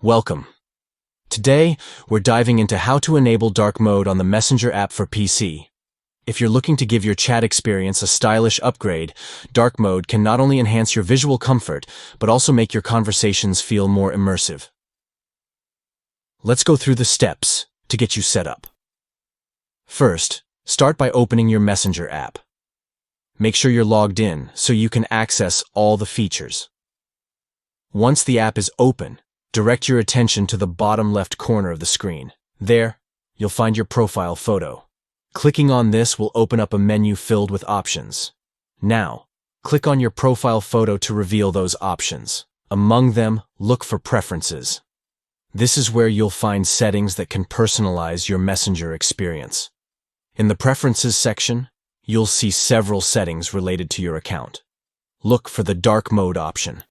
Welcome. Today, we're diving into how to enable dark mode on the Messenger app for PC. If you're looking to give your chat experience a stylish upgrade, dark mode can not only enhance your visual comfort, but also make your conversations feel more immersive. Let's go through the steps to get you set up. First, start by opening your Messenger app. Make sure you're logged in so you can access all the features. Once the app is open, direct your attention to the bottom left corner of the screen. There, you'll find your profile photo. Clicking on this will open up a menu filled with options. Now, click on your profile photo to reveal those options. Among them, look for Preferences. This is where you'll find settings that can personalize your Messenger experience. In the Preferences section, you'll see several settings related to your account. Look for the dark mode option.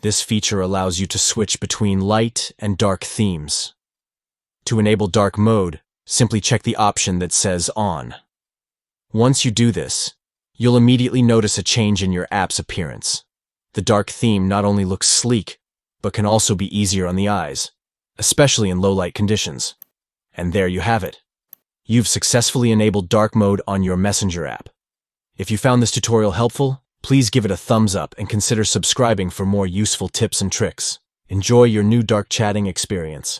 This feature allows you to switch between light and dark themes. To enable dark mode, simply check the option that says On. Once you do this, you'll immediately notice a change in your app's appearance. The dark theme not only looks sleek, but can also be easier on the eyes, especially in low-light conditions. And there you have it. You've successfully enabled dark mode on your Messenger app. If you found this tutorial helpful, please give it a thumbs up and consider subscribing for more useful tips and tricks. Enjoy your new dark chatting experience.